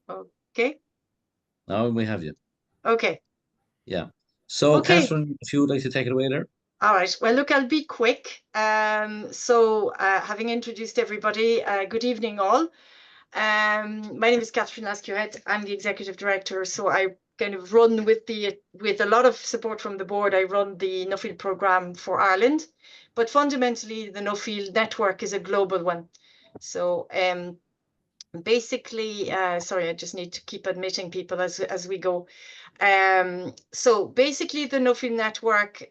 Okay. Now we have you. Okay. Yeah. So, Okay. Catherine, if you would like to take it away there. All right. Well, look, I'll be quick. Having introduced everybody, good evening all. My name is Catherine Lascuette. I'm the executive director, so I kind of run with a lot of support from the board. I run the Nuffield program for Ireland, but fundamentally the Nuffield network is a global one. So basically, sorry, I just need to keep admitting people as we go. So basically, the Nuffield network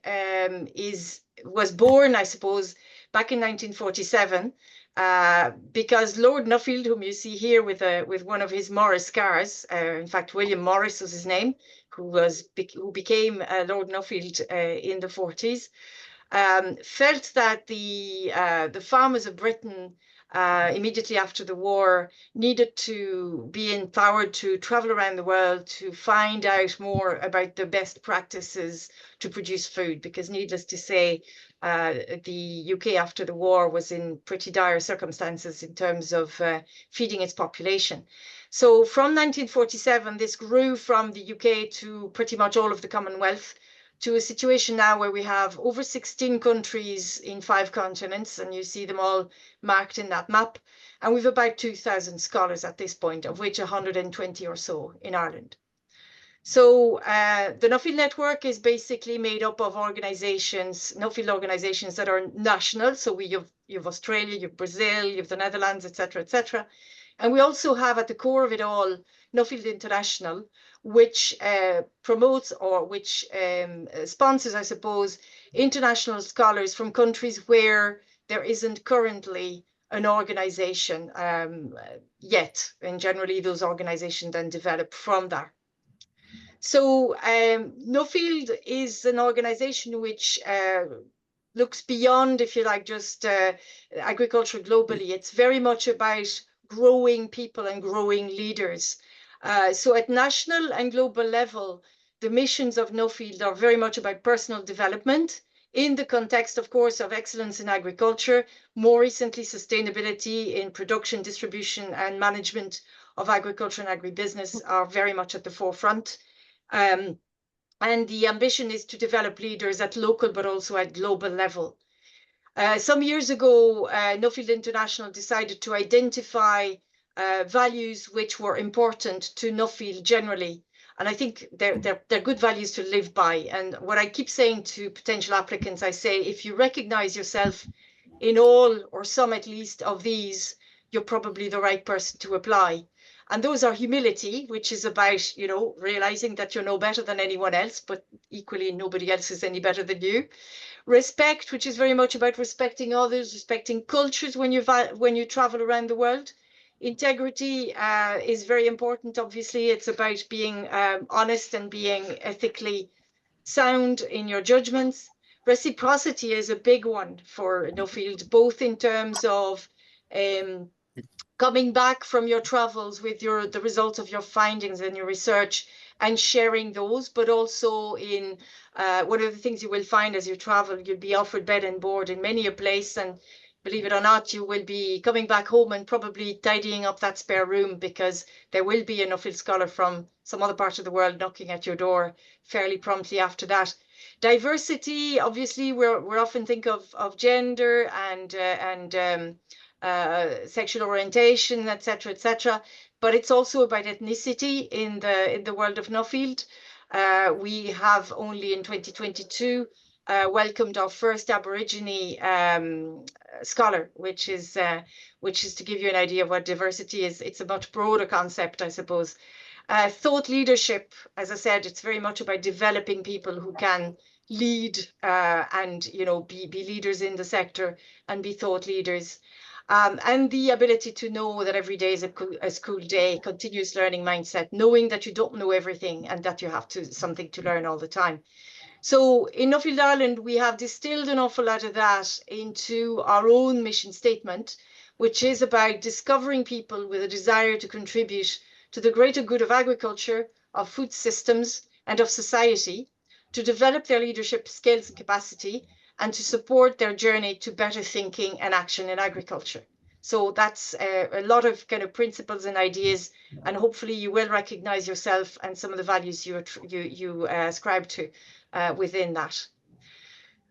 was born, I suppose, back in 1947, because Lord Nuffield, whom you see here with one of his Morris scars, in fact, William Morris was his name, who became Lord Nuffield in the 40s, felt that the farmers of Britain immediately after the war needed to be empowered to travel around the world to find out more about the best practices to produce food, because needless to say, the UK after the war was in pretty dire circumstances in terms of feeding its population. So from 1947, this grew from the UK to pretty much all of the Commonwealth, to a situation now where we have over 16 countries in 5 continents, and you see them all marked in that map. And we've about 2,000 scholars at this point, of which 120 or so in Ireland. So the Nuffield network is basically made up of organizations, Nuffield organizations that are national. So you have Australia, you have Brazil, you have the Netherlands, etc., etc. And we also have at the core of it all Nuffield International, which promotes or which sponsors, I suppose, international scholars from countries where there isn't currently an organization yet. And generally, those organizations then develop from that. So Nuffield is an organization which looks beyond, if you like, just agriculture globally. It's very much about growing people and growing leaders. So at national and global level, the missions of Nuffield are very much about personal development in the context, of course, of excellence in agriculture, more recently sustainability in production, distribution and management of agriculture and agribusiness are very much at the forefront. And the ambition is to develop leaders at local but also at global level. Some years ago, Nuffield International decided to identify values which were important to Nuffield generally. And I think they're good values to live by. And what I keep saying to potential applicants, I say, if you recognize yourself in all or some at least of these, you're probably the right person to apply. And those are humility, which is about, realizing that you're no better than anyone else, but equally nobody else is any better than you. Respect, which is very much about respecting others, respecting cultures when you travel around the world. Integrity is very important. Obviously, it's about being honest and being ethically sound in your judgments. Reciprocity is a big one for Nuffield, both in terms of coming back from your travels with the results of your findings and your research and sharing those, but also in one of the things you will find as you travel, you'll be offered bed and board in many a place, and believe it or not, you will be coming back home and probably tidying up that spare room, because there will be a Nuffield scholar from some other part of the world knocking at your door fairly promptly after that. Diversity, obviously, we're often think of gender and sexual orientation, etc., etc. But it's also about ethnicity in the world of Nuffield. We have only in 2022 welcomed our first Aborigine scholar, which is to give you an idea of what diversity is. It's a much broader concept, I suppose. Thought leadership, as I said, it's very much about developing people who can lead and be leaders in the sector and be thought leaders. And the ability to know that every day is a school day, continuous learning mindset, knowing that you don't know everything and that you have something to learn all the time. So in Nuffield Ireland, we have distilled an awful lot of that into our own mission statement, which is about discovering people with a desire to contribute to the greater good of agriculture, of food systems, and of society, to develop their leadership skills and capacity, and to support their journey to better thinking and action in agriculture. So that's a lot of kind of principles and ideas, and hopefully you will recognize yourself and some of the values you ascribe to within that.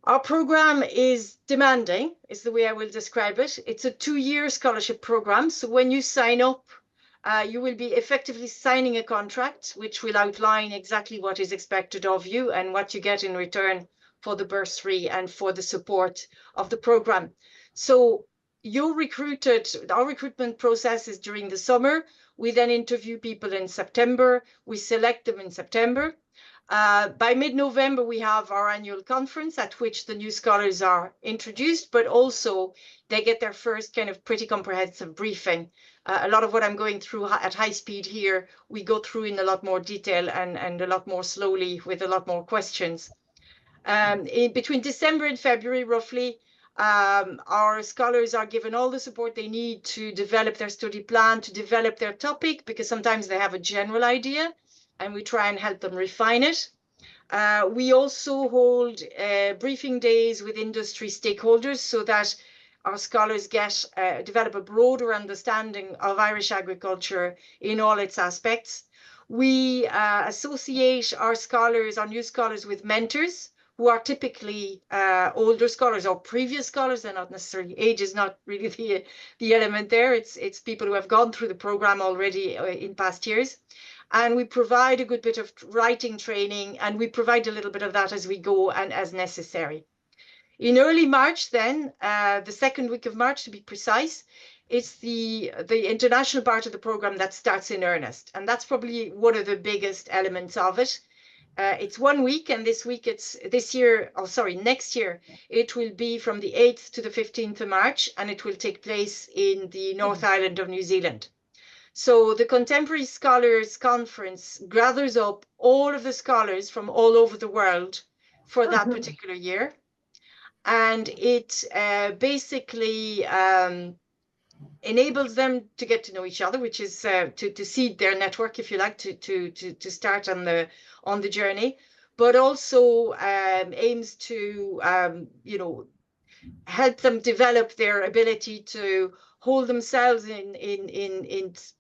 Our program is demanding, is the way I will describe it. It's a 2-year scholarship program. So when you sign up, you will be effectively signing a contract, which will outline exactly what is expected of you and what you get in return for the bursary and for the support of the program. So you're recruited, our recruitment process is during the summer. We then interview people in September. We select them in September. By mid-November, we have our annual conference at which the new scholars are introduced, but also they get their first kind of pretty comprehensive briefing. A lot of what I'm going through at high speed here, we go through in a lot more detail and a lot more slowly with a lot more questions. Between December and February, roughly, our scholars are given all the support they need to develop their study plan, to develop their topic, because sometimes they have a general idea, and we try and help them refine it. We also hold briefing days with industry stakeholders so that our scholars develop a broader understanding of Irish agriculture in all its aspects. We associate our scholars, our new scholars, with mentors who are typically older scholars or previous scholars. They're not necessarily, age is not really the element there. It's people who have gone through the program already in past years. And we provide a good bit of writing training, and we provide a little bit of that as we go and as necessary. In early March then, the second week of March to be precise, it's the international part of the program that starts in earnest. And that's probably one of the biggest elements of it. It's 1 week, and next year, it will be from the 8th to the 15th of March, and it will take place in the North Island of New Zealand. So the Contemporary Scholars Conference gathers up all of the scholars from all over the world for that particular year. And it basically enables them to get to know each other, which is to seed their network, if you like, to start on the journey, but also aims to help them develop their ability to hold themselves in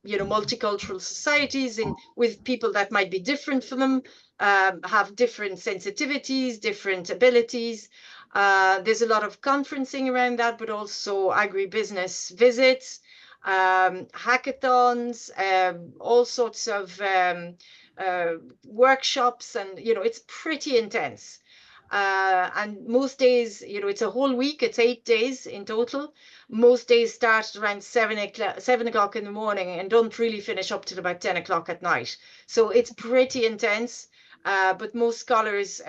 multicultural societies with people that might be different from them, have different sensitivities, different abilities. There's a lot of conferencing around that, but also agribusiness visits, hackathons, all sorts of workshops, and it's pretty intense. And most days, it's a whole week. It's 8 days in total. Most days start around 7 o'clock in the morning and don't really finish up till about 10 o'clock at night. So it's pretty intense. But most scholars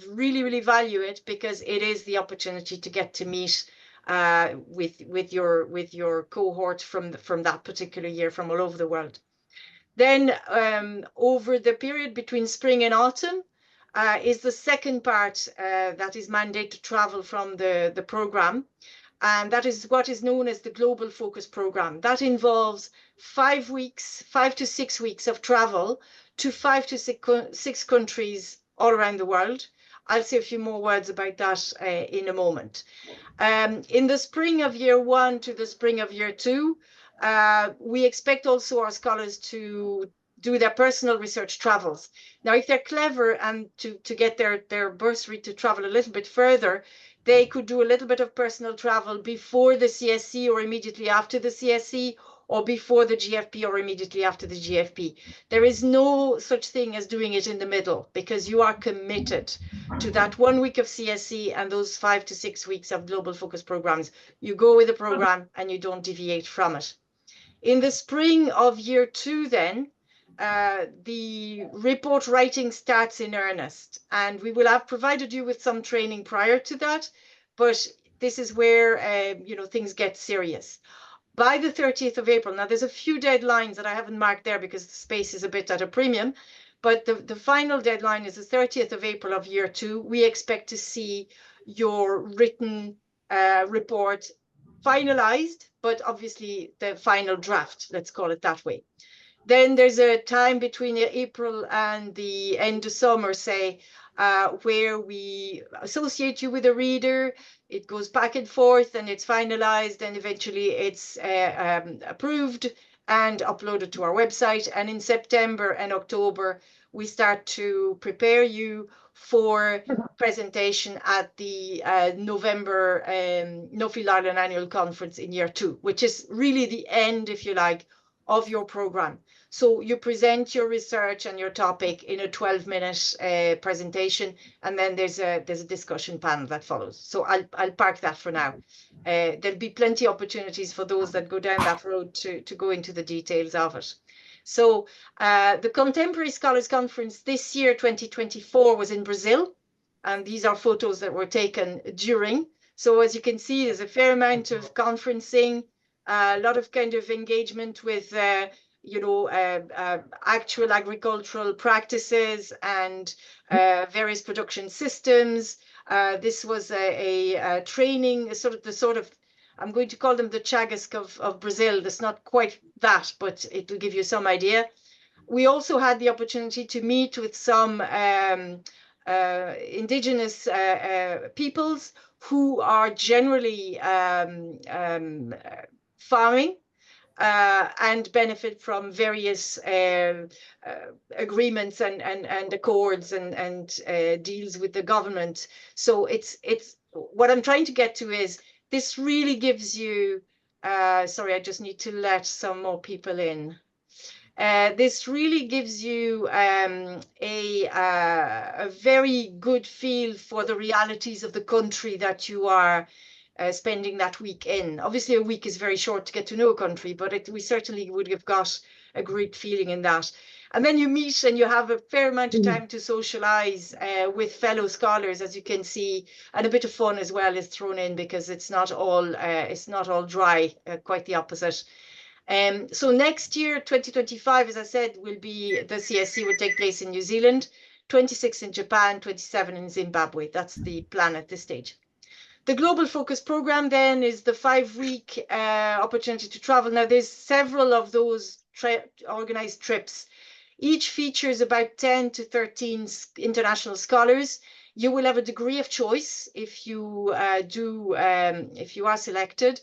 really, really value it because it is the opportunity to get to meet with your cohort from that particular year from all over the world. Then over the period between spring and autumn is the second part that is mandated to travel from the program. And that is what is known as the Global Focus Program. That involves 5 to 6 weeks of travel to 5 to 6 countries all around the world. I'll say a few more words about that in a moment. In the spring of year 1 to the spring of year 2, we expect also our scholars to do their personal research travels. Now, if they're clever and to get their bursary to travel a little bit further, they could do a little bit of personal travel before the CSC or immediately after the CSC, or before the GFP or immediately after the GFP. There is no such thing as doing it in the middle, because you are committed to that 1 week of CSC and those 5 to 6 weeks of global focus programs. You go with the program and you don't deviate from it. In the spring of year 2 then, the report writing starts in earnest, and we will have provided you with some training prior to that, but this is where things get serious. By the 30th of April, now there's a few deadlines that I haven't marked there because the space is a bit at a premium, but the final deadline is the 30th of April of year 2. We expect to see your written report finalized, but obviously the final draft, let's call it that way. Then there's a time between April and the end of summer, say, where we associate you with a reader. It goes back and forth and it's finalized, and eventually it's approved and uploaded to our website. And in September and October, we start to prepare you for presentation at the November Nuffield Ireland Annual Conference in year 2, which is really the end, if you like, of your program. So you present your research and your topic in a 12-minute presentation, and then there's a discussion panel that follows. So I'll park that for now. There'll be plenty of opportunities for those that go down that road to go into the details of it. So the Contemporary Scholars Conference this year, 2024, was in Brazil, and these are photos that were taken during. So as you can see, there's a fair amount of conferencing, a lot of kind of engagement with actual agricultural practices and various production systems. This was a training, I'm going to call them the Chagas of Brazil. That's not quite that, but it will give you some idea. We also had the opportunity to meet with some indigenous peoples who are generally farming and benefit from various agreements and accords and deals with the government. So it's what I'm trying to get to is this really gives you, sorry, I just need to let some more people in. This really gives you a very good feel for the realities of the country that you are spending that week in. Obviously, a week is very short to get to know a country, but we certainly would have got a great feeling in that. And then you meet and you have a fair amount of time to socialize with fellow scholars, as you can see, and a bit of fun as well is thrown in because it's not all dry, quite the opposite. So next year, 2025, as I said, the CSC will take place in New Zealand, 26 in Japan, 27 in Zimbabwe. That's the plan at this stage. The Global Focus Program then is the 5-week opportunity to travel. Now, there's several of those organized trips. Each features about 10 to 13 international scholars. You will have a degree of choice if you are selected.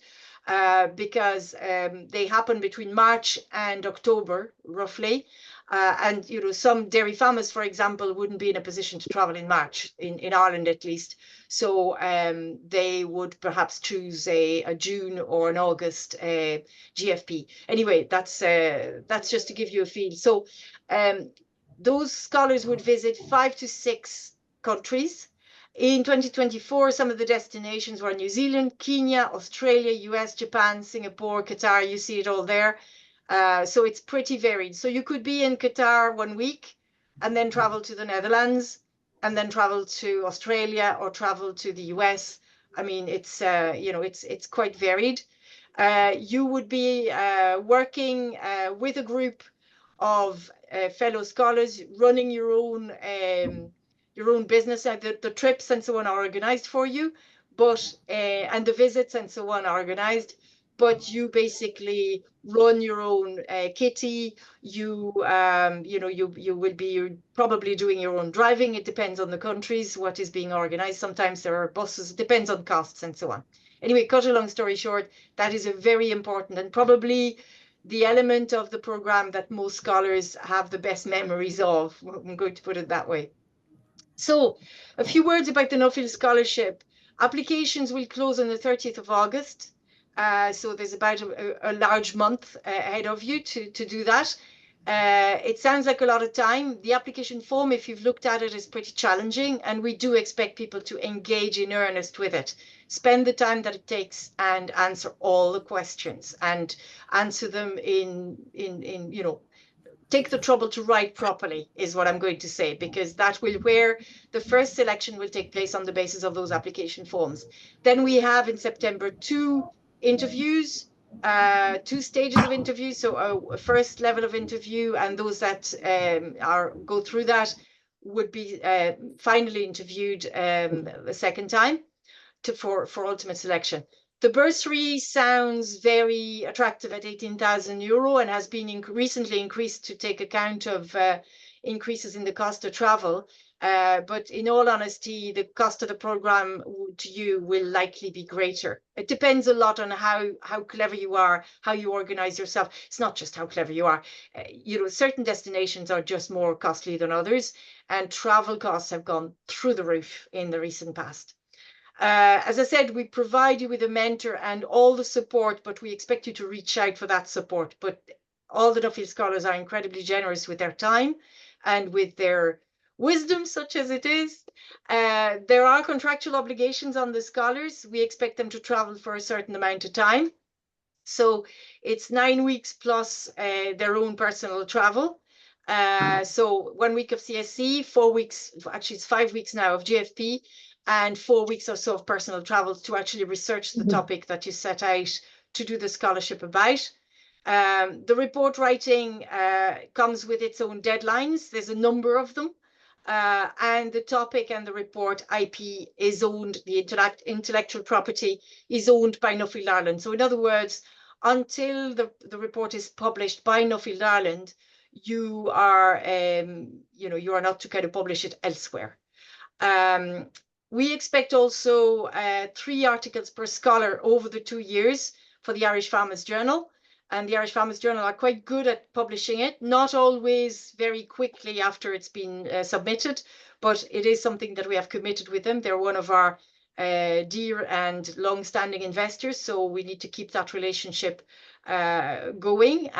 Because they happen between March and October, roughly. And some dairy farmers, for example, wouldn't be in a position to travel in March, in Ireland at least. So they would perhaps choose a June or an August GFP. Anyway, that's just to give you a feel. So those scholars would visit 5 to 6 countries. In 2024, some of the destinations were New Zealand, Kenya, Australia, US, Japan, Singapore, Qatar. You see it all there. So it's pretty varied. So you could be in Qatar 1 week and then travel to the Netherlands and then travel to Australia or travel to the US. I mean, it's quite varied. You would be working with a group of fellow scholars, running your own business. The trips and so on are organized for you, and the visits and so on are organized, but you basically run your own kitty. You will be probably doing your own driving. It depends on the countries, what is being organized. Sometimes there are buses, it depends on costs and so on. Anyway, cut a long story short, that is a very important and probably the element of the program that most scholars have the best memories of. I'm going to put it that way. So a few words about the Nuffield Scholarship. Applications will close on the 30th of August. So there's about a large month ahead of you to do that. It sounds like a lot of time. The application form, if you've looked at it, is pretty challenging, and we do expect people to engage in earnest with it. Spend the time that it takes and answer all the questions and answer them take the trouble to write properly is what I'm going to say, because that will where the first selection will take place on the basis of those application forms. Then we have in September 2 interviews, 2 stages of interviews. So a first level of interview, and those that go through that would be finally interviewed a second time for ultimate selection. The bursary sounds very attractive at €18,000 and has been recently increased to take account of increases in the cost of travel. But in all honesty, the cost of the program to you will likely be greater. It depends a lot on how clever you are, how you organize yourself. It's not just how clever you are. You know, certain destinations are just more costly than others, and travel costs have gone through the roof in the recent past. As I said, we provide you with a mentor and all the support, but we expect you to reach out for that support. But all the Nuffield scholars are incredibly generous with their time and with their wisdom, such as it is. There are contractual obligations on the scholars. We expect them to travel for a certain amount of time. So it's 9 weeks plus their own personal travel. So 1 week of CSC, 4 weeks, actually it's 5 weeks now of GFP, and 4 weeks or so of personal travel to actually research the topic that you set out to do the scholarship about. The report writing comes with its own deadlines. There's a number of them. And the topic and the report IP is owned, the intellectual property is owned by Nuffield Ireland. So in other words, until the report is published by Nuffield Ireland, you are, you know, you are not to kind of publish it elsewhere. We expect also 3 articles per scholar over the 2 years for the Irish Farmers Journal. And the Irish Farmers Journal are quite good at publishing it, not always very quickly after it's been submitted, but it is something that we have committed with them. They're one of our dear and long-standing investors, so we need to keep that relationship going.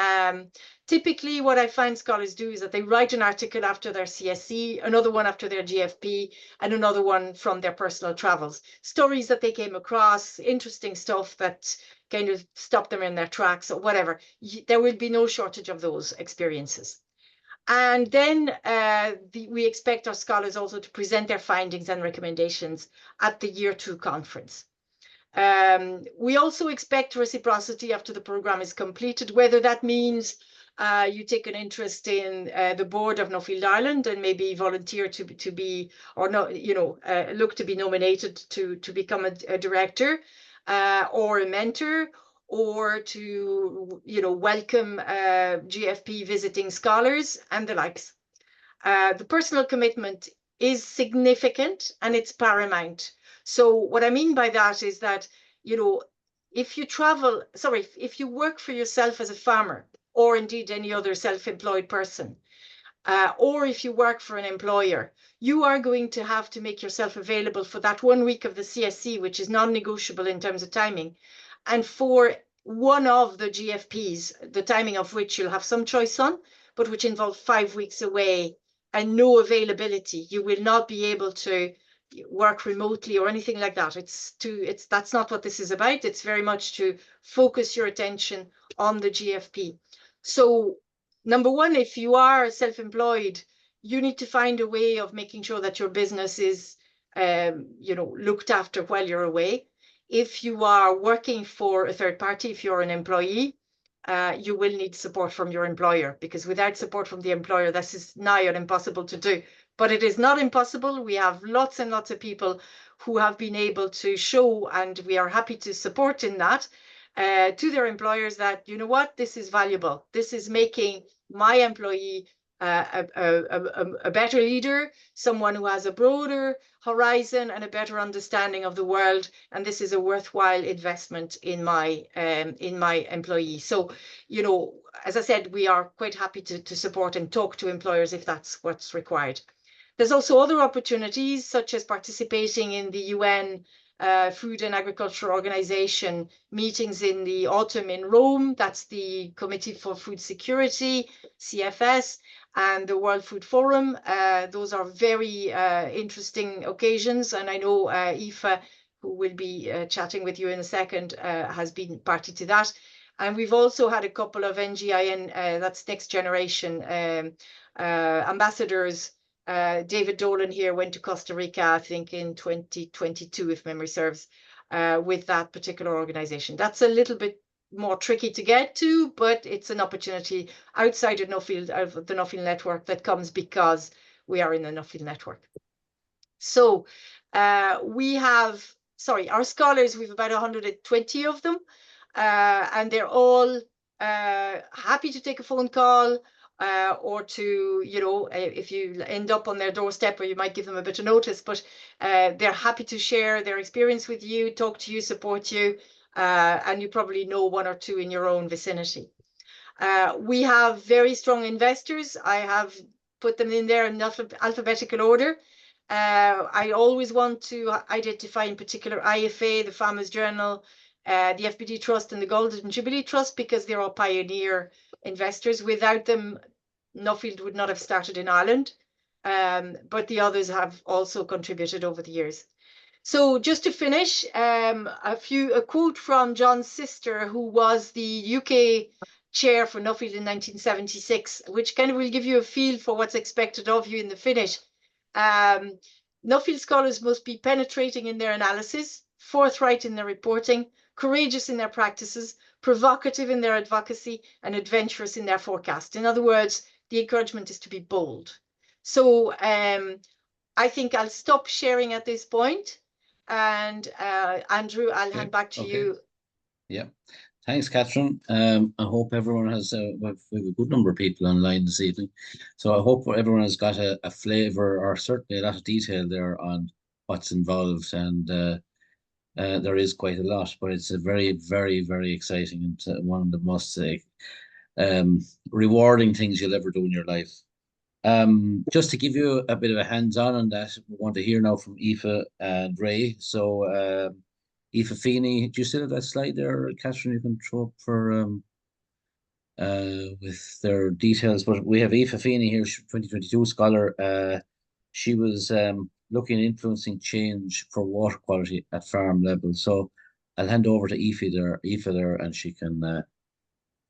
Typically, what I find scholars do is that they write an article after their CSC, another one after their GFP, and another one from their personal travels. Stories that they came across, interesting stuff that kind of stop them in their tracks or whatever. There will be no shortage of those experiences. And then we expect our scholars also to present their findings and recommendations at the Year 2 conference. We also expect reciprocity after the program is completed, whether that means you take an interest in the board of Nuffield Ireland and maybe volunteer to be, or not, you know, look to be nominated to become a director or a mentor, or to, you know, welcome GFP visiting scholars and the likes. The personal commitment is significant and it's paramount. So what I mean by that is that, you know, if you work for yourself as a farmer, or indeed any other self-employed person, or if you work for an employer, you are going to have to make yourself available for that 1 week of the CSC, which is non-negotiable in terms of timing, and for one of the GFPs, the timing of which you'll have some choice on, but which involve 5 weeks away and no availability. You will not be able to work remotely or anything like that. That's not what this is about. It's very much to focus your attention on the GFP. So number one, if you are self-employed, you need to find a way of making sure that your business is, you know, looked after while you're away. If you are working for a third party, if you're an employee, you will need support from your employer, because without support from the employer, this is nigh on impossible to do. But it is not impossible. We have lots and lots of people who have been able to show, and we are happy to support in that, to their employers that, you know what, this is valuable. This is making my employee a better leader, someone who has a broader horizon and a better understanding of the world, and this is a worthwhile investment in my employee. So, you know, as I said, we are quite happy to support and talk to employers if that's what's required. There's also other opportunities, such as participating in the UN Food and Agriculture Organization meetings in the autumn in Rome. That's the Committee for Food Security, CFS, and the World Food Forum. Those are very interesting occasions, and I know Aoife, who will be chatting with you in a second, has been party to that. And we've also had a couple of NGIN, that's Next Generation ambassadors. David Dolan here went to Costa Rica, I think in 2022, if memory serves, with that particular organization. That's a little bit more tricky to get to, but it's an opportunity outside of Nuffield, of the Nuffield network, that comes because we are in the Nuffield network. So our scholars, we've about 120 of them, and they're all happy to take a phone call, or to, you know, if you end up on their doorstep, or you might give them a bit of notice, but they're happy to share their experience with you, talk to you, support you, and you probably know one or two in your own vicinity. We have very strong investors. I have put them in there in alphabetical order. I always want to identify in particular IFA, the Farmers Journal, the FBD Trust and the Golden Jubilee Trust, because they're all pioneer investors. Without them, Nuffield would not have started in Ireland, but the others have also contributed over the years. So just to finish, a quote from John's sister, who was the UK chair for Nuffield in 1976, which kind of will give you a feel for what's expected of you in the finish. Nuffield scholars must be penetrating in their analysis, forthright in their reporting, courageous in their practices, provocative in their advocacy, and adventurous in their forecast. In other words, the encouragement is to be bold. So I think I'll stop sharing at this point. And Andrew, I'll hand back to you. Yeah. Thanks, Catherine. I hope everyone has, we have a good number of people online this evening. So I hope everyone has got a flavour, or certainly a lot of detail there on what's involved. And there is quite a lot, but it's a very, very, very exciting and one of the most rewarding things you'll ever do in your life. Just to give you a bit of a hands-on on that, we want to hear now from Aoife and Ray. So Aoife Feeney, do you still have that slide there, Catherine? You can throw up for with their details. But we have Aoife Feeney here, 2022 scholar. She was looking at influencing change for water quality at farm level. So I'll hand over to Aoife there, and she can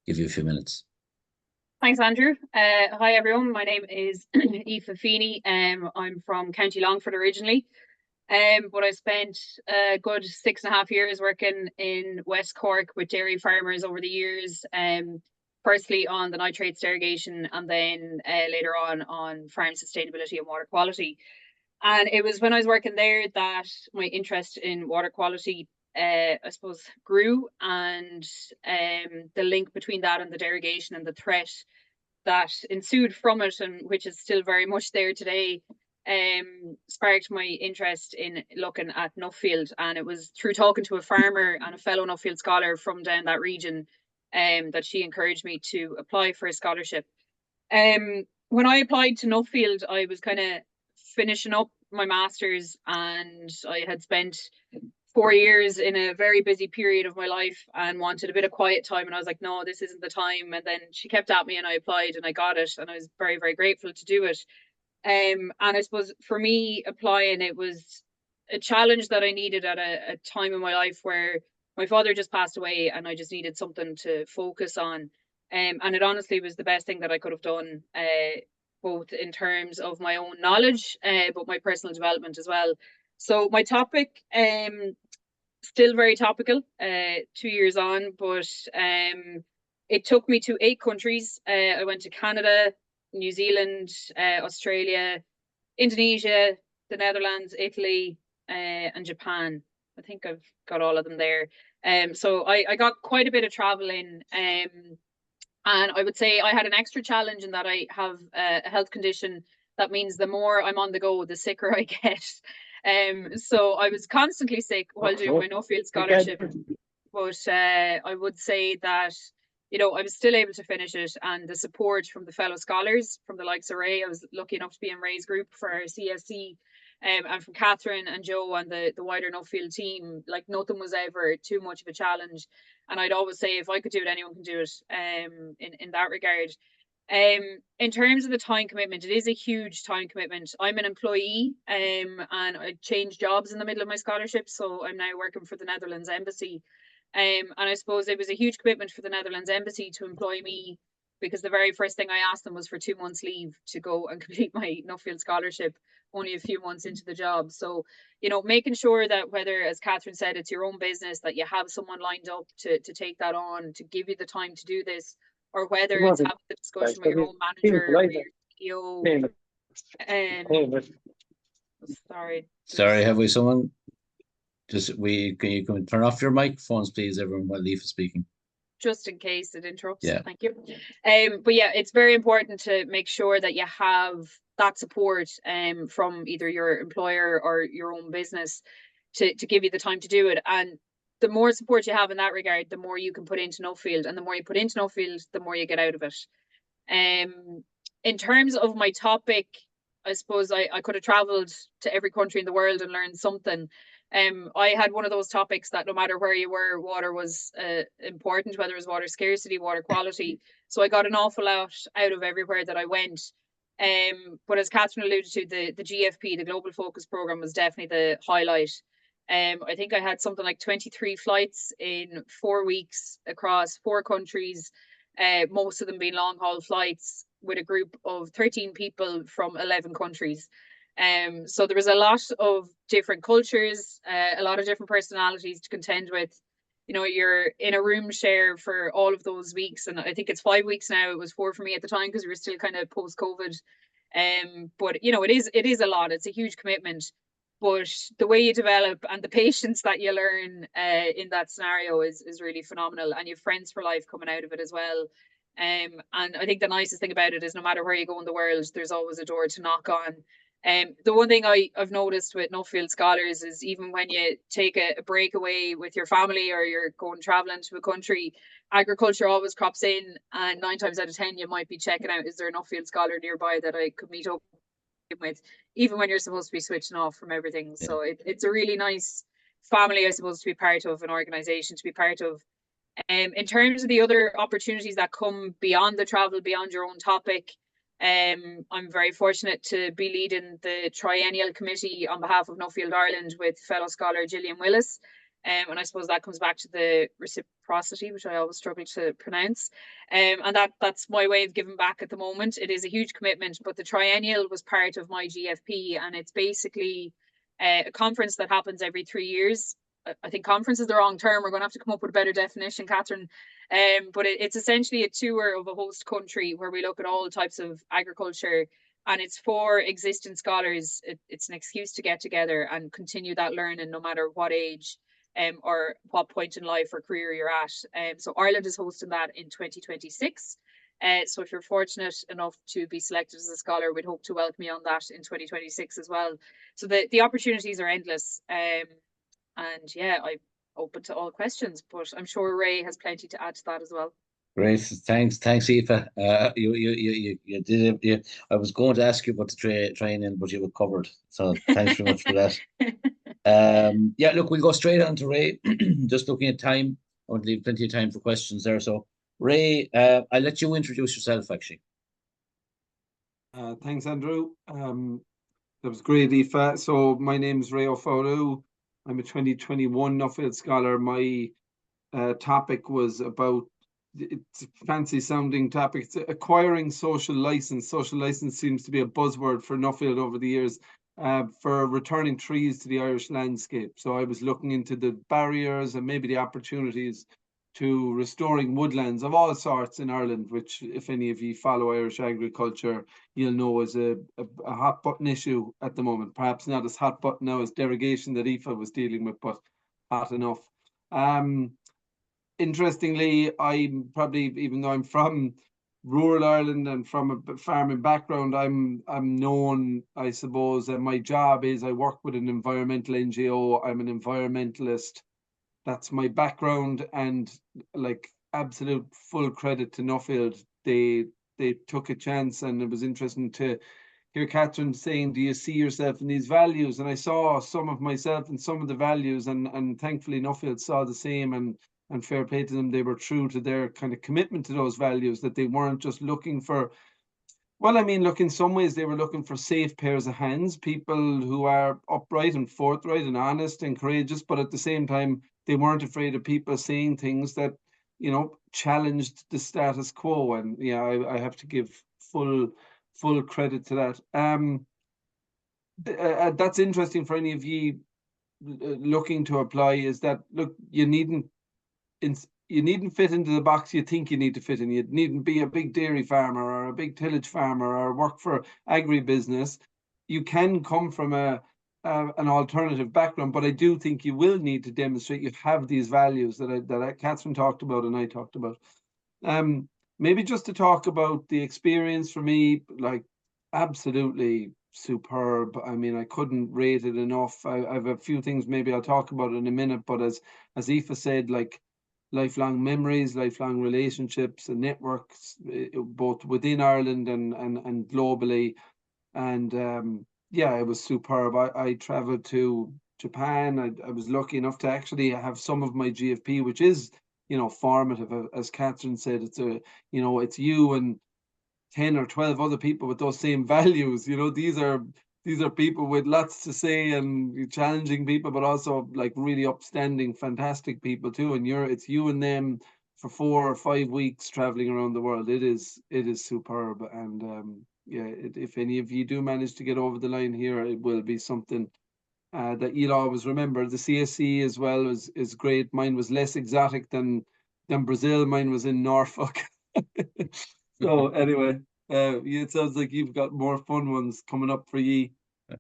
give you a few minutes. Thanks, Andrew. Hi, everyone. My name is Aoife Feeney. I'm from County Longford originally, but I spent a good 6.5 years working in West Cork with dairy farmers over the years, firstly on the nitrates derogation, and then later on farm sustainability and water quality. And it was when I was working there that my interest in water quality I suppose grew, and the link between that and the derogation and the threat that ensued from it, and which is still very much there today, sparked my interest in looking at Nuffield. And it was through talking to a farmer and a fellow Nuffield scholar from down that region that she encouraged me to apply for a scholarship. When I applied to Nuffield, I was kind of finishing up my master's, and I had spent 4 years in a very busy period of my life and wanted a bit of quiet time. And I was like, no, this isn't the time. And then she kept at me and I applied and I got it. And I was very, very grateful to do it. And I suppose for me applying, it was a challenge that I needed at a time in my life where my father just passed away and I just needed something to focus on. And it honestly was the best thing that I could have done, both in terms of my own knowledge, but my personal development as well. So my topic, still very topical, 2 years on, but it took me to 8 countries. I went to Canada, New Zealand, Australia, Indonesia, the Netherlands, Italy, and Japan. I think I've got all of them there. So I got quite a bit of travel in. And I would say I had an extra challenge in that I have a health condition that means the more I'm on the go, the sicker I get. So I was constantly sick while doing my Nuffield scholarship, but I would say that, you know, I was still able to finish it, and the support from the fellow scholars, from the likes of Ray, I was lucky enough to be in Ray's group for CSC, and from Catherine and Joe and the wider Nuffield team, like nothing was ever too much of a challenge. And I'd always say if I could do it, anyone can do it, in that regard. In terms of the time commitment, it is a huge time commitment. I'm an employee, and I changed jobs in the middle of my scholarship, so I'm now working for the Netherlands Embassy. And I suppose it was a huge commitment for the Netherlands Embassy to employ me, because the very first thing I asked them was for 2 months leave to go and complete my Nuffield scholarship, only a few months into the job. So, you know, making sure that whether, as Catherine said, it's your own business, that you have someone lined up to take that on, to give you the time to do this, or whether it's having the discussion with your own manager or your CEO. Sorry, have we someone? Can you turn off your microphones, please, everyone, while Leaf is speaking? just in case it interrupts. Yeah. Thank you. But yeah, it's very important to make sure that you have that support from either your employer or your own business to give you the time to do it. And the more support you have in that regard, the more you can put into Nuffield, and the more you put into Nuffield, the more you get out of it. In terms of my topic, I suppose I could have traveled to every country in the world and learned something. I had one of those topics that no matter where you were, water was important, whether it was water scarcity, water quality. So I got an awful lot out of everywhere that I went. But as Catherine alluded to, the GFP, the Global Focus Programme, was definitely the highlight. I think I had something like 23 flights in 4 weeks across 4 countries, most of them being long haul flights with a group of 13 people from 11 countries. So there was a lot of different cultures, a lot of different personalities to contend with. You know, you're in a room share for all of those weeks, and I think it's 5 weeks now. It was 4 for me at the time because we were still kind of post-COVID. But you know, it is a lot. It's a huge commitment. But the way you develop and the patience that you learn in that scenario is really phenomenal. And you have friends for life coming out of it as well. And I think the nicest thing about it is no matter where you go in the world, there's always a door to knock on. The one thing I've noticed with Nuffield scholars is even when you take a break away with your family or you're going traveling to a country, agriculture always crops in, and 9 times out of 10 you might be checking out, is there a Nuffield scholar nearby that I could meet up with, even when you're supposed to be switching off from everything. Yeah. So it's a really nice family, I suppose, to be part of, an organization to be part of. In terms of the other opportunities that come beyond the travel, beyond your own topic, I'm very fortunate to be leading the triennial committee on behalf of Nuffield Ireland with fellow scholar Gillian Willis. And I suppose that comes back to the reciprocity, which I always struggle to pronounce. And that's my way of giving back at the moment. It is a huge commitment, but the triennial was part of my GFP, and it's basically a conference that happens every 3 years. I think conference is the wrong term. We're going to have to come up with a better definition, Catherine. But it's essentially a tour of a host country where we look at all types of agriculture, and it's for existing scholars. It's an excuse to get together and continue that learning no matter what age or what point in life or career you're at. So Ireland is hosting that in 2026. So if you're fortunate enough to be selected as a scholar, we'd hope to welcome you on that in 2026 as well. So the opportunities are endless. And yeah, I'm open to all questions, but I'm sure Ray has plenty to add to that as well. Great, thanks, Aoife. You did it. I was going to ask you about the training, but you were covered. So thanks very much for that. Yeah, look, we'll go straight on to Ray. Just looking at time, I want to leave plenty of time for questions there. So Ray, I'll let you introduce yourself, actually. Thanks, Andrew. That was great, Aoife. So my name is Ray O'Fowlu. I'm a 2021 Nuffield scholar. My topic was about, it's a fancy sounding topic, it's acquiring social license. Social license seems to be a buzzword for Nuffield over the years, for returning trees to the Irish landscape. So I was looking into the barriers and maybe the opportunities to restoring woodlands of all sorts in Ireland, which, if any of you follow Irish agriculture, you'll know is a hot button issue at the moment. Perhaps not as hot button now as derogation that Aoife was dealing with, but hot enough. Interestingly, I'm probably, even though I'm from rural Ireland and from a farming background, I'm known, I suppose, that my job is I work with an environmental NGO. I'm an environmentalist. That's my background, and like absolute full credit to Nuffield. They took a chance, and it was interesting to hear Catherine saying, do you see yourself in these values? And I saw some of myself in some of the values, and thankfully Nuffield saw the same, and fair play to them. They were true to their kind of commitment to those values, that they weren't just looking for, well, I mean, look, in some ways they were looking for safe pairs of hands, people who are upright and forthright and honest and courageous, but at the same time, they weren't afraid of people saying things that, you know, challenged the status quo. And yeah, I have to give full credit to that. That's interesting for any of you looking to apply, is that, look, you needn't fit into the box you think you need to fit in. You needn't be a big dairy farmer or a big tillage farmer or work for agribusiness. You can come from a an alternative background, but I do think you will need to demonstrate you have these values that Catherine talked about and I talked about. Maybe just to talk about the experience for me, like absolutely superb. I mean, I couldn't rate it enough. I have a few things maybe I'll talk about in a minute, but as Aoife said, like lifelong memories, lifelong relationships and networks, both within Ireland and globally. And yeah, it was superb. I traveled to Japan. I was lucky enough to actually have some of my GFP, which is, formative. As Catherine said, it's it's you and 10 or 12 other people with those same values. These are people with lots to say and challenging people, but also like really upstanding, fantastic people too. And it's you and them for 4 or 5 weeks traveling around the world. It is superb. And yeah, if any of you do manage to get over the line here, it will be something that you'll always remember. The CSC as well is great. Mine was less exotic than Brazil. Mine was in Norfolk. So anyway, it sounds like you've got more fun ones coming up for ye.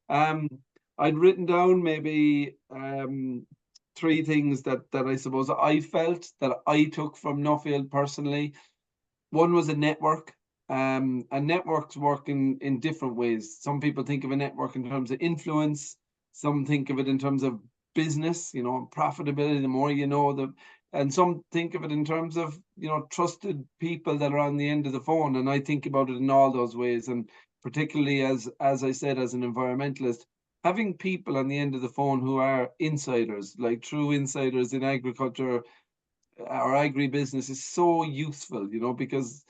I'd written down maybe 3 things that I suppose I felt that I took from Nuffield personally. One was a network. And networks work in different ways. Some people think of a network in terms of influence. Some think of it in terms of business, profitability, the more you know, and some think of it in terms of, trusted people that are on the end of the phone. And I think about it in all those ways. And particularly as I said, as an environmentalist, having people on the end of the phone who are insiders, like true insiders in agriculture or agribusiness is so useful, because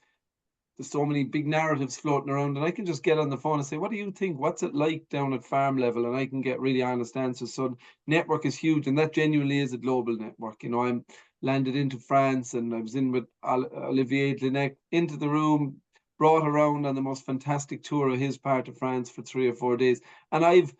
there's so many big narratives floating around, and I can just get on the phone and say, what do you think? What's it like down at farm level? And I can get really honest answers. So network is huge, and that genuinely is a global network. I'm landed into France, and I was in with Olivier Dlinec into the room, brought around on the most fantastic tour of his part of France for 3 or 4 days. And I've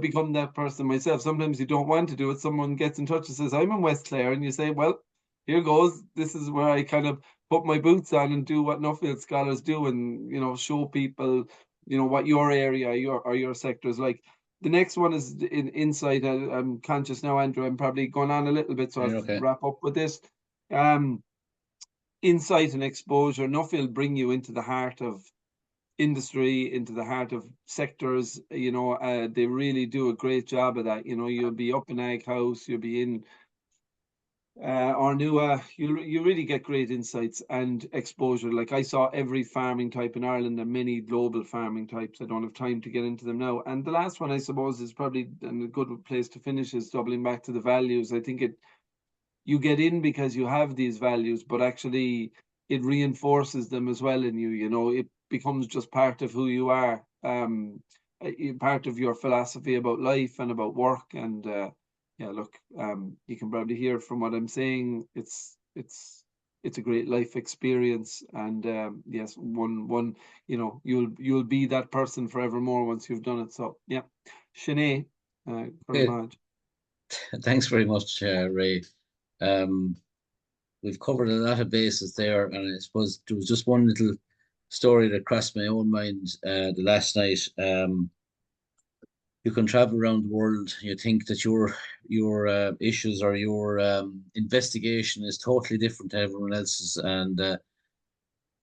become that person myself. Sometimes you don't want to do it. Someone gets in touch and says, I'm in West Clare, and you say, well, here goes. This is where I kind of put my boots on and do what Nuffield scholars do, and show people what your area your sector is like. The next one is in insight. I'm conscious now, Andrew, I'm probably going on a little bit, so I'll wrap up with this. Insight and exposure. Nuffield bring you into the heart of industry, into the heart of sectors. They really do a great job of that. You'll be up in Ag House, you'll be in or new, you really get great insights and exposure. Like I saw every farming type in Ireland and many global farming types. I don't have time to get into them now. And the last one, I suppose, is probably a good place to finish, is doubling back to the values. I think you get in because you have these values, but actually it reinforces them as well in you. It becomes just part of who you are, part of your philosophy about life and about work. And yeah, look, you can probably hear from what I'm saying. It's a great life experience, and yes, one you'll be that person forevermore once you've done it. So yeah, Sinead, thanks very much, Ray. We've covered a lot of bases there, and I suppose there was just one little story that crossed my own mind the last night. You can travel around the world. You think that your issues or your investigation is totally different to everyone else's. And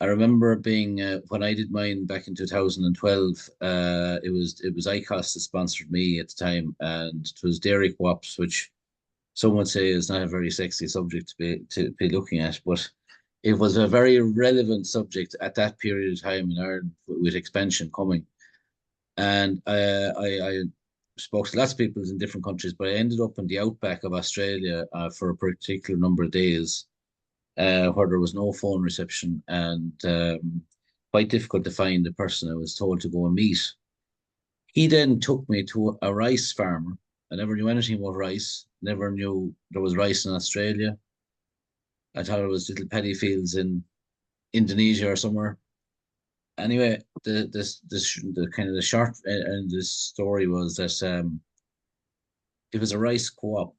I remember being when I did mine back in 2012. It was ICOS that sponsored me at the time, and it was dairy co-ops, which some would say is not a very sexy subject to be looking at, but it was a very relevant subject at that period of time in Ireland with expansion coming. And I spoke to lots of people in different countries, but I ended up in the outback of Australia for a particular number of days, where there was no phone reception and quite difficult to find the person I was told to go and meet. He then took me to a rice farmer. I never knew anything about rice, never knew there was rice in Australia. I thought it was little paddy fields in Indonesia or somewhere. Anyway, the kind of the short and this story was that it was a rice co-op.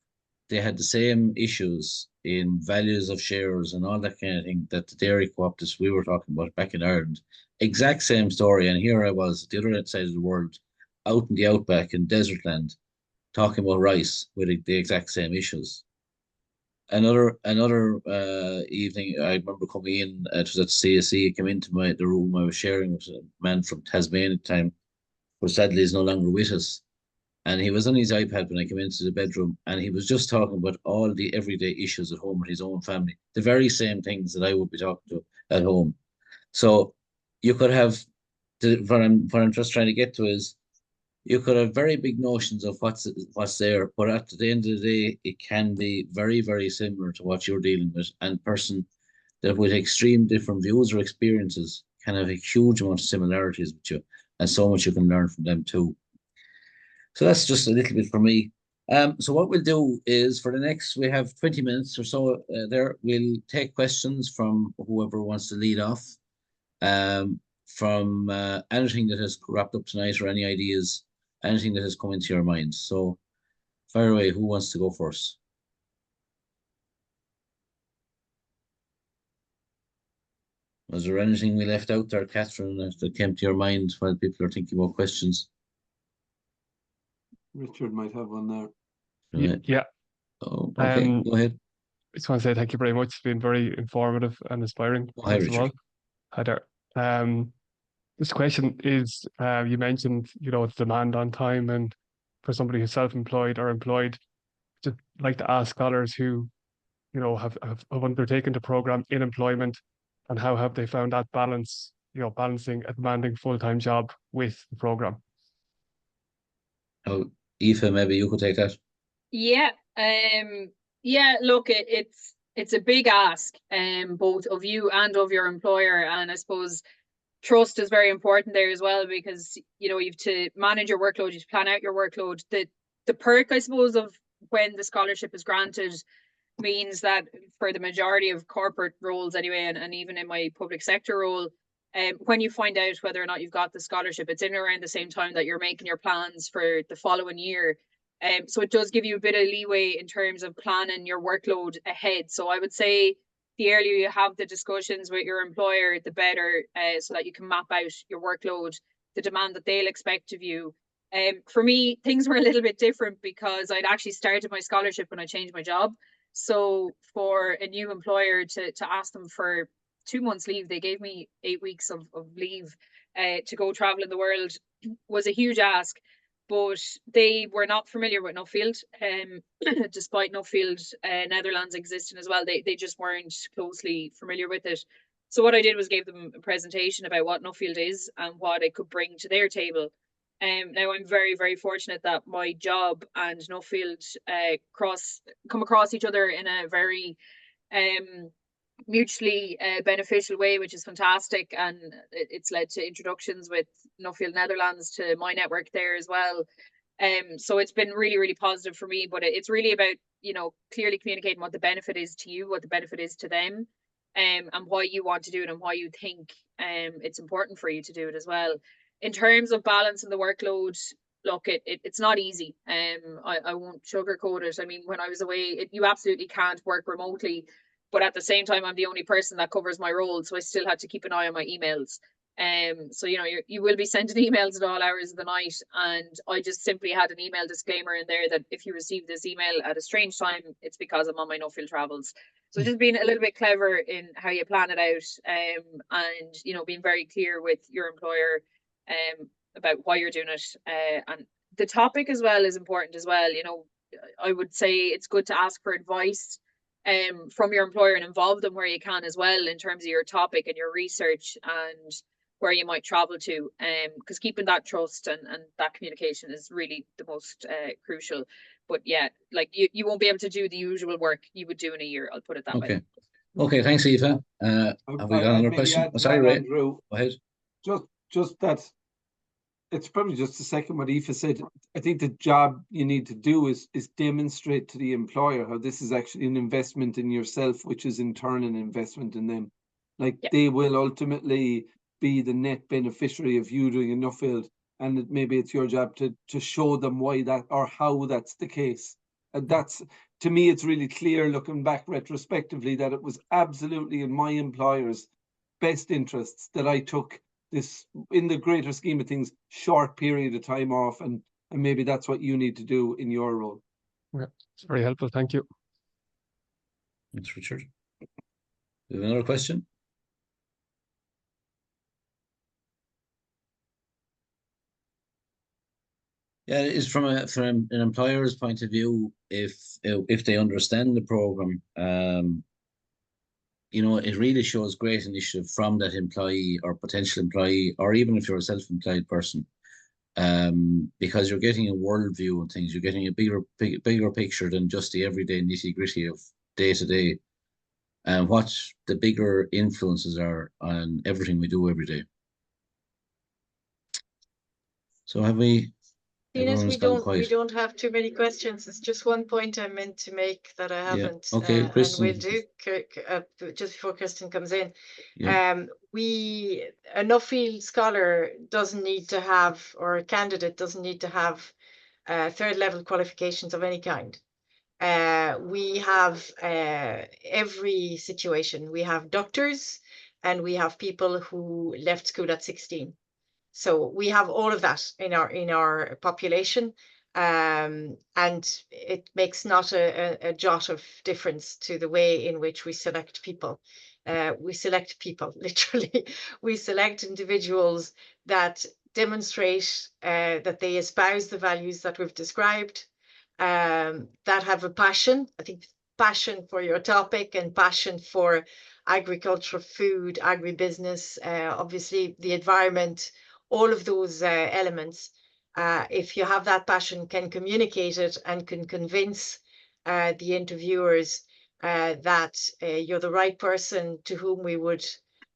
They had the same issues in values of shares and all that kind of thing that the dairy co-op that we were talking about back in Ireland. Exact same story. And here I was, the other side of the world, out in the outback in desert land, talking about rice with the exact same issues. Another evening, I remember coming in, it was at CSE, I came into the room I was sharing with a man from Tasmania at the time, who sadly is no longer with us. And he was on his iPad when I came into the bedroom, and he was just talking about all the everyday issues at home with his own family, the very same things that I would be talking to at home. So you could have, what I'm just trying to get to is, you could have very big notions of what's there, but at the end of the day, it can be very, very similar to what you're dealing with. And person that with extreme different views or experiences can have a huge amount of similarities with you, and so much you can learn from them too. So that's just a little bit for me. So what we'll do is for the next, we have 20 minutes or so there. We'll take questions from whoever wants to lead off, from anything that has wrapped up tonight, or any ideas, anything that has come into your mind. So fire away, who wants to go first? Was there anything we left out there, Catherine, that came to your mind while people are thinking about questions? Richard might have one there. Right. Yeah. Oh, okay, go ahead. I just want to say thank you very much. It's been very informative and inspiring. Oh, hi, Thanks a lot. Richard. Hi there. This question is, you mentioned, the demand on time, and for somebody who's self-employed or employed, just like to ask scholars who, have undertaken the program in employment, and how have they found that balance, balancing a demanding full-time job with the program? Oh, Aoife, maybe you could take that. Yeah. Look, it's a big ask, both of you and of your employer, and I suppose trust is very important there as well, because you have to manage your workload, you have to plan out your workload. The perk, I suppose, of when the scholarship is granted means that for the majority of corporate roles anyway, and even in my public sector role, when you find out whether or not you've got the scholarship, it's in around the same time that you're making your plans for the following year. So it does give you a bit of leeway in terms of planning your workload ahead. So I would say the earlier you have the discussions with your employer, the better, so that you can map out your workload, the demand that they'll expect of you. For me, things were a little bit different because I'd actually started my scholarship when I changed my job. So for a new employer to ask them for 2 months leave, they gave me 8 weeks of leave to go travel in the world, was a huge ask. But they were not familiar with Nuffield, despite Nuffield Netherlands existing as well. They just weren't closely familiar with it. So what I did was gave them a presentation about what Nuffield is and what it could bring to their table. Now I'm very, very fortunate that my job and Nuffield come across each other in a very mutually beneficial way, which is fantastic, and it's led to introductions with Nuffield Netherlands to my network there as well. So it's been really, really positive for me, but it's really about clearly communicating what the benefit is to you, what the benefit is to them, and why you want to do it and why you think it's important for you to do it as well. In terms of balancing the workload, look, it's not easy. I won't sugarcoat it. I mean, when I was away, you absolutely can't work remotely. But at the same time, I'm the only person that covers my role, so I still had to keep an eye on my emails. So you will be sending emails at all hours of the night, and I just simply had an email disclaimer in there that if you receive this email at a strange time, it's because I'm on my Nuffield travels. So just being a little bit clever in how you plan it out, and being very clear with your employer about why you're doing it, and the topic as well is important as well. I would say it's good to ask for advice from your employer and involve them where you can as well in terms of your topic and your research and where you might travel to, because keeping that trust and that communication is really the most crucial. But yeah, like you won't be able to do the usual work you would do in a year, I'll put it that way. Okay, thanks, Aoife. Have we got another question? Sorry, Ray. Andrew, go ahead. Just that it's probably just the second what Aoife said. I think the job you need to do is demonstrate to the employer how this is actually an investment in yourself, which is in turn an investment in them. They will ultimately be the net beneficiary of you doing a Nuffield, and maybe it's your job to show them why that or how that's the case. And that's, to me, it's really clear looking back retrospectively that it was absolutely in my employer's best interests that I took this, in the greater scheme of things, short period of time off and and maybe that's what you need to do in your role. Yeah, it's very helpful. Thank you. Thanks, Richard. We have another question. Yeah, it's from an employer's point of view. If they understand the program, you know, it really shows great initiative from that employee or potential employee, or even if you're a self-employed person, because you're getting a worldview and things. You're getting a bigger picture than just the everyday nitty-gritty of day to day, and what the bigger influences are on everything we do every day. So have we? Venus, Everyone's gone quiet. we don't have too many questions. It's just one point I meant to make that I haven't. Okay, and Kristen. we'll do just before Kristen comes in. Yeah. A Nuffield scholar doesn't need to have, or a candidate doesn't need to have third level qualifications of any kind. We have every situation. We have doctors and we have people who left school at 16. So we have all of that in our population, and it makes not a jot of difference to the way in which we select people. We select people, literally. We select individuals that demonstrate that they espouse the values that we've described, that have a passion, I think passion for your topic and passion for agriculture, food, agribusiness, obviously the environment, all of those elements. If you have that passion, can communicate it and can convince the interviewers that you're the right person to whom we would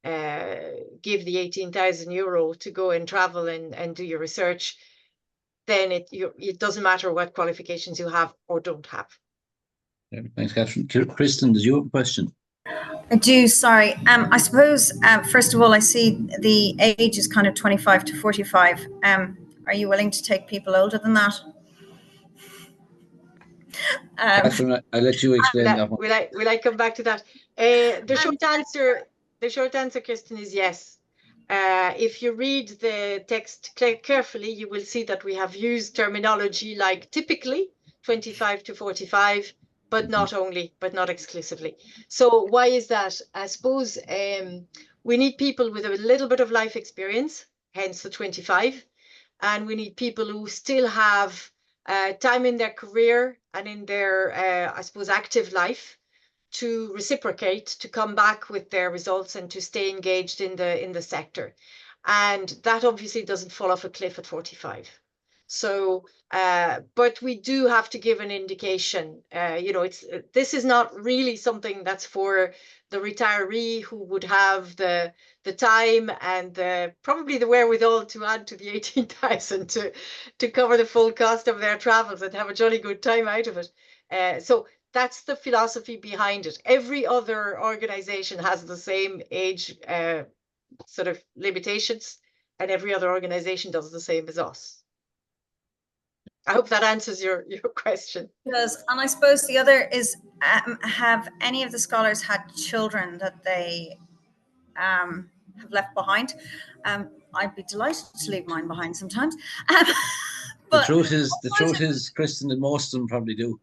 give the €18,000 to go and travel and do your research, then it doesn't matter what qualifications you have or don't have. Yeah, thanks, Catherine. Kristen, did you have a question? I do, sorry. I suppose, first of all, I see the age is kind of 25 to 45. Are you willing to take people older than that? Catherine, I'll let you explain that one. Will I come back to that? The short answer, Kristen, is yes. If you read the text carefully, you will see that we have used terminology like typically 25 to 45, but not only, but not exclusively. So why is that? I suppose we need people with a little bit of life experience, hence the 25, and we need people who still have time in their career and in their, I suppose, active life to reciprocate, to come back with their results and to stay engaged in the sector. And that obviously doesn't fall off a cliff at 45. So, but we do have to give an indication. You know, this is not really something that's for the retiree who would have the time and probably the wherewithal to add to the 18,000 to cover the full cost of their travels and have a jolly good time out of it. So that's the philosophy behind it. Every other organization has the same age sort of limitations, and every other organization does the same as us. I hope that answers your question. It does. And I suppose the other is, have any of the scholars had children that they have left behind? I'd be delighted to leave mine behind sometimes. But the truth is, Kristen, that most of them probably do.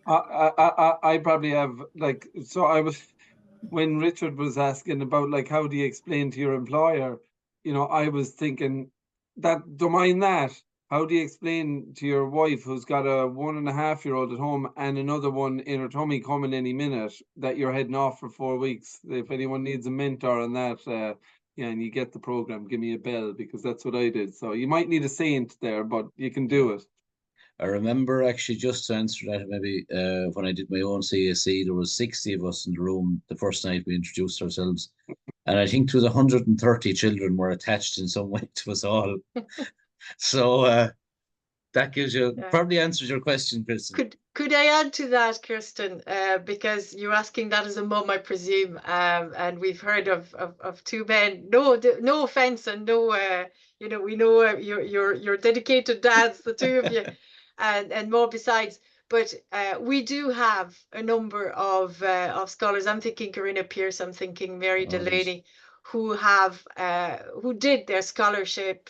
I probably have, like, so I was, when Richard was asking about, like, how do you explain to your employer, you know, I was thinking that, don't mind that. How do you explain to your wife who's got a 1.5-year-old at home and another one in her tummy coming any minute that you're heading off for 4 weeks? If anyone needs a mentor on that, yeah, and you get the program, give me a bell, because that's what I did. So you might need a saint there, but you can do it. I remember actually, just to answer that, maybe when I did my own CAC, there was 60 of us in the room the first night we introduced ourselves. And I think it was 130 children were attached in some way to us all. So that gives you, probably answers your question, Kristen. Could I add to that, Kirsten? Because you're asking that as a mum, I presume, and we've heard of two men. No offense, and no, you know, we know you're dedicated dads, the two of you, and more besides. But we do have a number of scholars. I'm thinking Corinna Pierce. I'm thinking Mary Delaney, who did their scholarship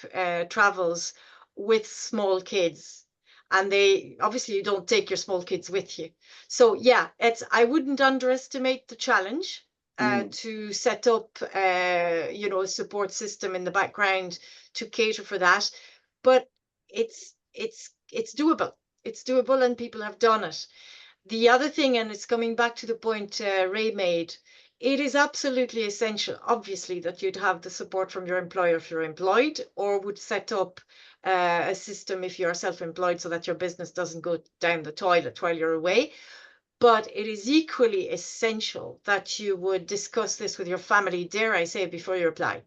travels with small kids. And they obviously, you don't take your small kids with you. So yeah, I wouldn't underestimate the challenge to set up you know, a support system in the background to cater for that. But it's doable. It's doable, and people have done it. The other thing, and it's coming back to the point Ray made, it is absolutely essential, obviously, that you'd have the support from your employer if you're employed, or would set up a system if you're self-employed so that your business doesn't go down the toilet while you're away. But it is equally essential that you would discuss this with your family, dare I say, before you apply.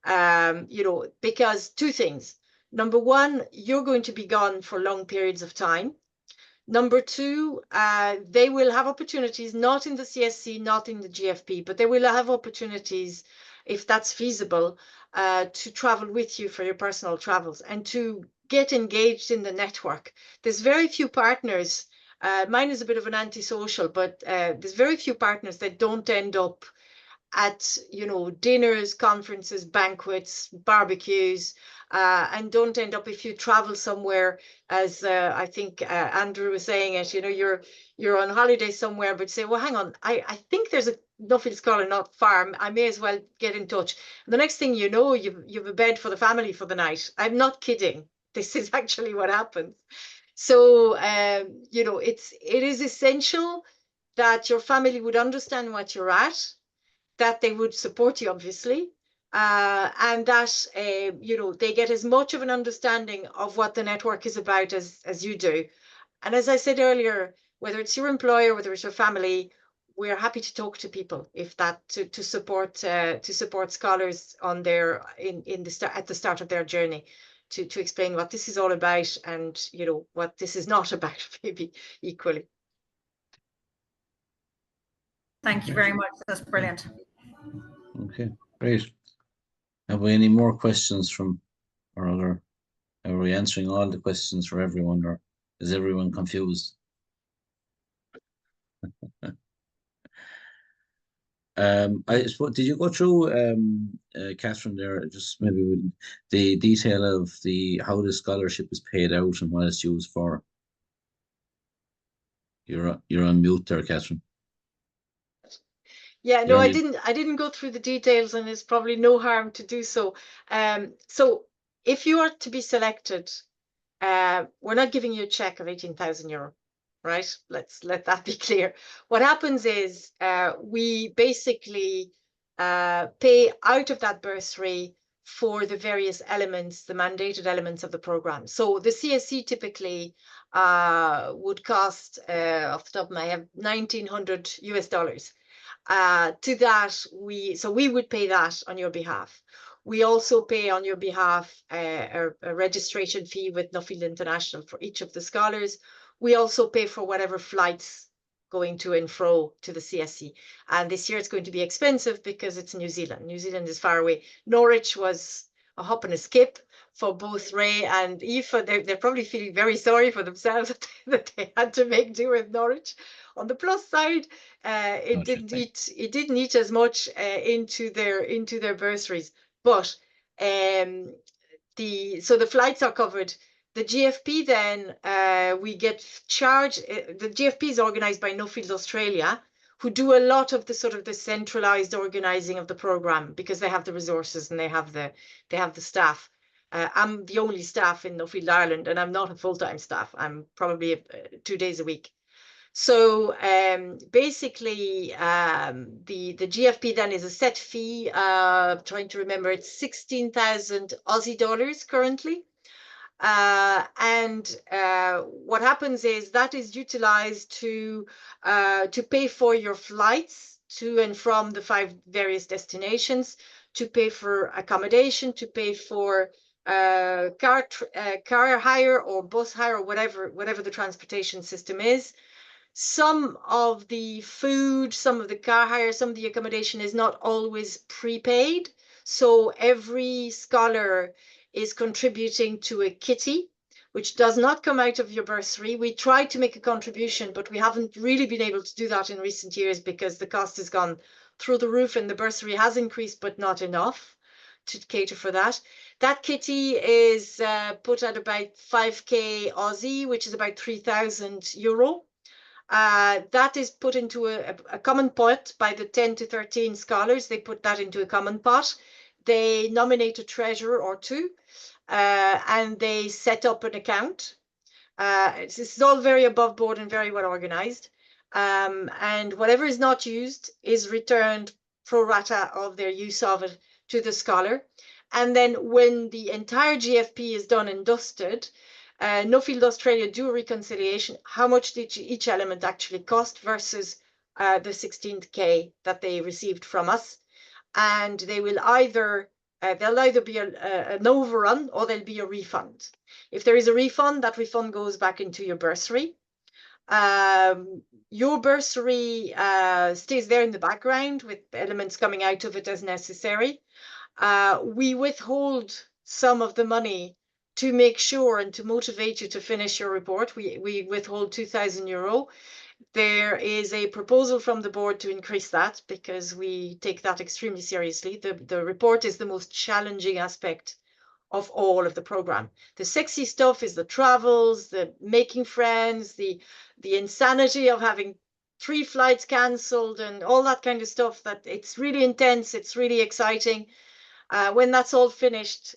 You know, because two things. Number one, you're going to be gone for long periods of time. Number two, they will have opportunities, not in the CSC, not in the GFP, but they will have opportunities, if that's feasible, to travel with you for your personal travels and to get engaged in the network. There's very few partners. Mine is a bit of an antisocial, but there's very few partners that don't end up at, you know, dinners, conferences, banquets, barbecues, and don't end up, if you travel somewhere, as I think Andrew was saying it, you know, you're on holiday somewhere, but say, well, hang on, I think there's a Nuffield Scholar not far, I may as well get in touch. And the next thing you know, you've a bed for the family for the night. I'm not kidding. This is actually what happens. So, you know, it is essential that your family would understand what you're at, that they would support you, obviously, and that you know, they get as much of an understanding of what the network is about as you do. And as I said earlier, whether it's your employer, whether it's your family, we're happy to talk to people if that to support scholars on their at the start of their journey, to explain what this is all about and, you know, what this is not about, maybe equally. Thank you very much. That's brilliant. Okay, great. Have we any more questions from our other? Are we answering all the questions for everyone, or is everyone confused? I suppose, did you go through, Catherine, there, just maybe with the detail of how the scholarship is paid out and what it's used for? You're on mute there, Catherine. Yeah, no, I didn't go through the details, and there's probably no harm to do so. So if you are to be selected, we're not giving you a check of 18,000 euro, right? Let's let that be clear. What happens is we basically pay out of that bursary for the various elements, the mandated elements of the program. So the CSC typically would cost, off the top of my head, $1,900 US. To that, we would pay that on your behalf. We also pay on your behalf a registration fee with Nuffield International for each of the scholars. We also pay for whatever flights going to and fro to the CSC. And this year it's going to be expensive because it's New Zealand. New Zealand is far away. Norwich was a hop and a skip for both Ray and Aoife. They're probably feeling very sorry for themselves that they had to make do with Norwich. On the plus side, it didn't eat as much into their bursaries. But the flights are covered. The GFP then we get charged. The GFP is organised by Nuffield Australia, who do a lot of the sort of the centralised organising of the programme because they have the resources and they have the staff. I'm the only staff in Nuffield Ireland, and I'm not a full-time staff. I'm probably 2 days a week. So basically, the GFP then is a set fee. Trying to remember, it's 16,000 Aussie dollars currently. And what happens is that is utilized to pay for your flights to and from the 5 various destinations, to pay for accommodation, to pay for car hire or bus hire or whatever the transportation system is. Some of the food, some of the car hire, some of the accommodation is not always prepaid. So every scholar is contributing to a kitty, which does not come out of your bursary. We tried to make a contribution, but we haven't really been able to do that in recent years because the cost has gone through the roof and the bursary has increased, but not enough to cater for that. That kitty is put at about 5k Aussie, which is about €3,000. That is put into a common pot by the 10 to 13 scholars. They put that into a common pot. They nominate a treasurer or two, and they set up an account. This is all very above board and very well organized. And whatever is not used is returned pro rata of their use of it to the scholar. And then when the entire GFP is done and dusted, Nuffield Australia do a reconciliation. How much did each element actually cost versus the 16k that they received from us? And they will either there'll either be an overrun or there'll be a refund. If there is a refund, that refund goes back into your bursary. Your bursary stays there in the background with elements coming out of it as necessary. We withhold some of the money to make sure and to motivate you to finish your report. We withhold €2,000. There is a proposal from the board to increase that because we take that extremely seriously. The report is the most challenging aspect of all of the program. The sexy stuff is the travels, the making friends, the insanity of having 3 flights cancelled and all that kind of stuff. That it's really intense, it's really exciting. When that's all finished,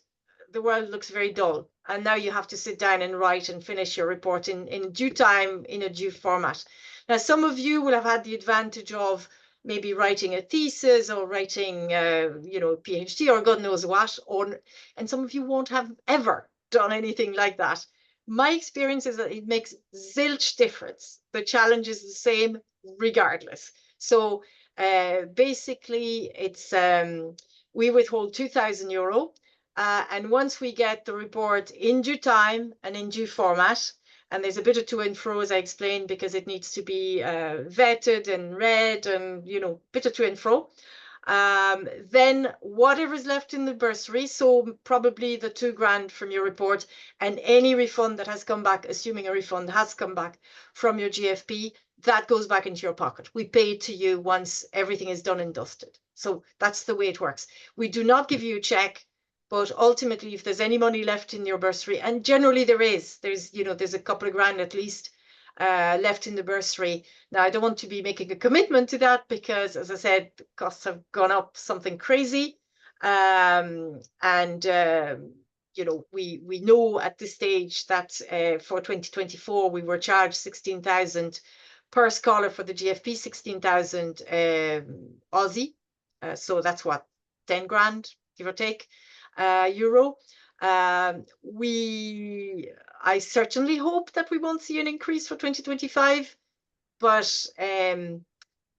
the world looks very dull. And now you have to sit down and write and finish your report in due time, in a due format. Now, some of you will have had the advantage of maybe writing a thesis or writing, a PhD or God knows what, and some of you won't have ever done anything like that. My experience is that it makes zilch difference. The challenge is the same regardless. So basically, it's we withhold €2,000. And once we get the report in due time and in due format, and there's a bit of to and fro, as I explained, because it needs to be vetted and read and, bit of to and fro. Then whatever's left in the bursary, so probably the £2,000 from your report and any refund that has come back, assuming a refund has come back from your GFP, that goes back into your pocket. We pay it to you once everything is done and dusted. So that's the way it works. We do not give you a check. But ultimately, if there's any money left in your bursary, and generally there's a couple of grand at least left in the bursary. Now, I don't want to be making a commitment to that because, as I said, the costs have gone up something crazy. We know at this stage that for 2024, we were charged 16,000 per scholar for the GFP, 16,000 Aussie. So that's what, 10 grand, give or take. Euro. I certainly hope that we won't see an increase for 2025, but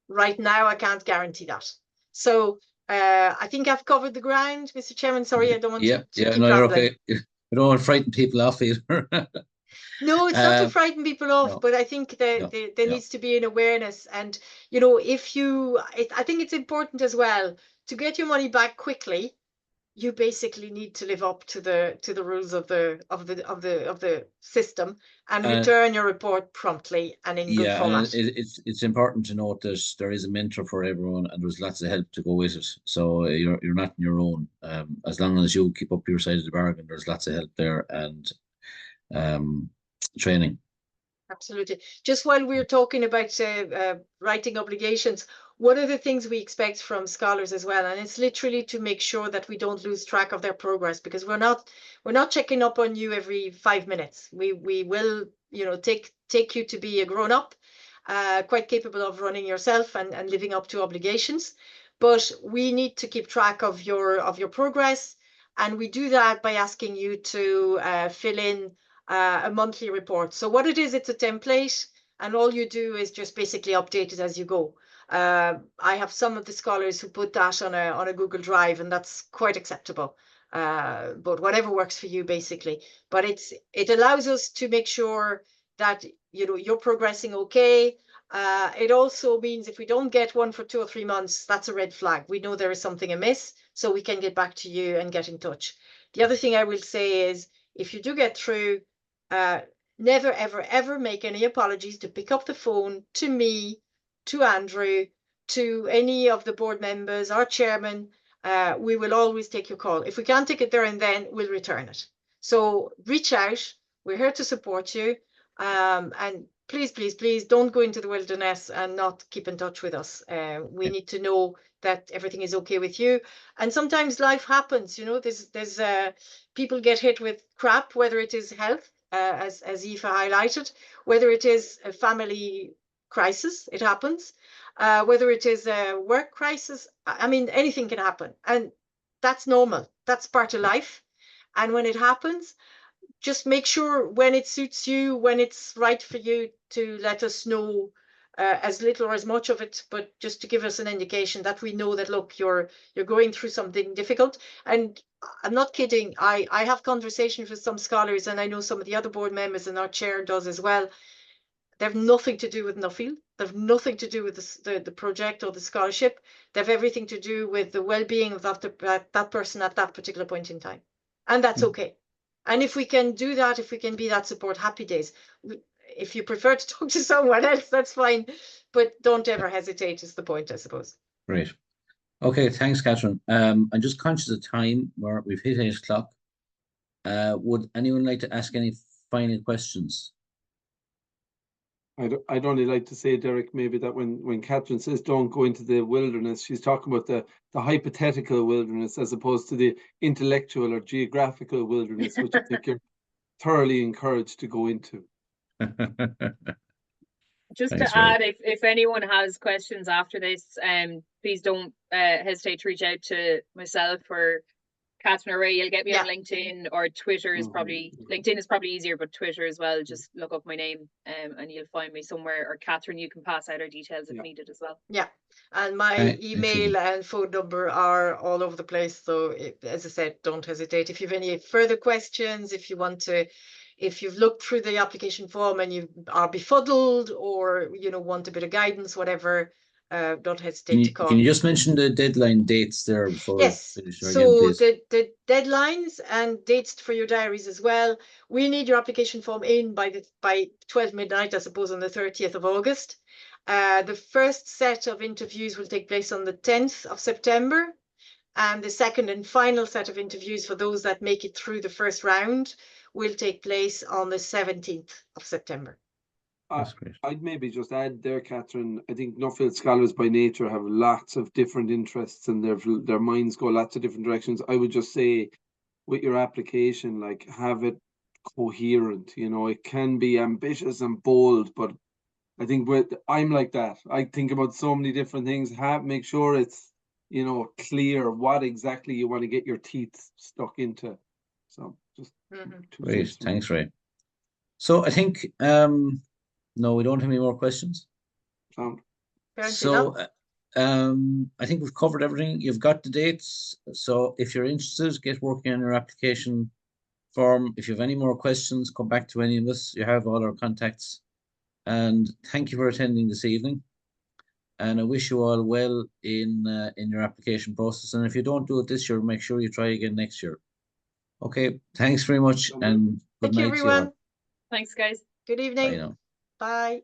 right now I can't guarantee that. So I think I've covered the ground, Mr. Chairman. Sorry, I don't want to keep no, rambling. you're okay. You don't want to frighten people off either. No, it's not to frighten people off, no, but I think that there needs to be an awareness. And, I think it's important as well to get your money back quickly. You basically need to live up to the rules of the system and return your report promptly and in good format. And it's important to note that there is a mentor for everyone, and there's lots of help to go with it. So you're not on your own. As long as you keep up your side of the bargain, there's lots of help there and training. Absolutely. Just while we're talking about writing obligations, one of the things we expect from scholars as well, and it's literally to make sure that we don't lose track of their progress, because we're not checking up on you every 5 minutes. We will, take you to be a grown-up, quite capable of running yourself and living up to obligations. But we need to keep track of your progress, and we do that by asking you to fill in a monthly report. So what it is, it's a template, and all you do is just basically update it as you go. I have some of the scholars who put that on a Google Drive, and that's quite acceptable. But whatever works for you, basically. But it allows us to make sure that you're progressing okay. It also means if we don't get one for 2 or 3 months, that's a red flag. We know there is something amiss, so we can get back to you and get in touch. The other thing I will say is, if you do get through, never, ever, ever make any apologies to pick up the phone to me, to Andrew, to any of the board members, our chairman, we will always take your call. If we can't take it there and then, we'll return it. So reach out. We're here to support you. And please, please, please don't go into the wilderness and not keep in touch with us. We need to know that everything is okay with you. And sometimes life happens, you know, there's people get hit with crap, whether it is health, as Aoife highlighted, whether it is a family crisis, it happens, whether it is a work crisis. I mean, anything can happen. And that's normal. That's part of life. And when it happens, just make sure when it suits you, when it's right for you, to let us know, as little or as much of it, but just to give us an indication that we know that, look, you're going through something difficult. And I'm not kidding. I have conversations with some scholars, and I know some of the other board members and our chair does as well. They have nothing to do with Nuffield. They have nothing to do with the project or the scholarship. They have everything to do with the well-being of that person at that particular point in time. And that's okay. And if we can do that, if we can be that support, happy days. If you prefer to talk to someone else, that's fine. But don't ever hesitate is the point, I suppose. Great. Okay, thanks, Catherine. I'm just conscious of time. We've hit 8 o'clock. Would anyone like to ask any final questions? I'd only like to say, Derek, maybe that when Catherine says don't go into the wilderness, she's talking about the hypothetical wilderness as opposed to the intellectual or geographical wilderness, which I think you're thoroughly encouraged to go into. Just Thanks, to add, if anyone has questions after this, please don't hesitate to reach out to myself or Catherine or Ray. You'll get me on LinkedIn or Twitter is probably, LinkedIn is probably easier, but Twitter as well. Just look up my name and you'll find me somewhere. Or Catherine, you can pass out our details if needed as well. Yeah, and my email and phone number are all over the place. So as I said, don't hesitate. If you have any further questions, if you want to, if you've looked through the application form and you are befuddled or, you know, want a bit of guidance, whatever, don't hesitate to call. Can you just mention the deadline dates there before? Yes, so the deadlines and dates for your diaries as well. We need your application form in by 12 midnight, I suppose, on the 30th of August. The first set of interviews will take place on the 10th of September. And the second and final set of interviews for those that make it through the first round will take place on the 17th of September. That's great. I'd maybe just add there, Catherine, I think Nuffield scholars by nature have lots of different interests and their minds go lots of different directions. I would just say with your application, like, have it coherent. You know, it can be ambitious and bold, but I think I'm like that. I think about so many different things. Make sure it's, you know, clear what exactly you want to get your teeth stuck into. So just great. Thanks, Ray. So I think no, we don't have any more questions. So I think we've covered everything. You've got the dates. So if you're interested, get working on your application form. If you have any more questions, come back to any of us. You have all our contacts. And thank you for attending this evening. And I wish you all well in your application process. And if you don't do it this year, make sure you try again next year. Okay, thanks very much. And good night, everyone. Thanks, guys. Good evening. Bye now. Bye.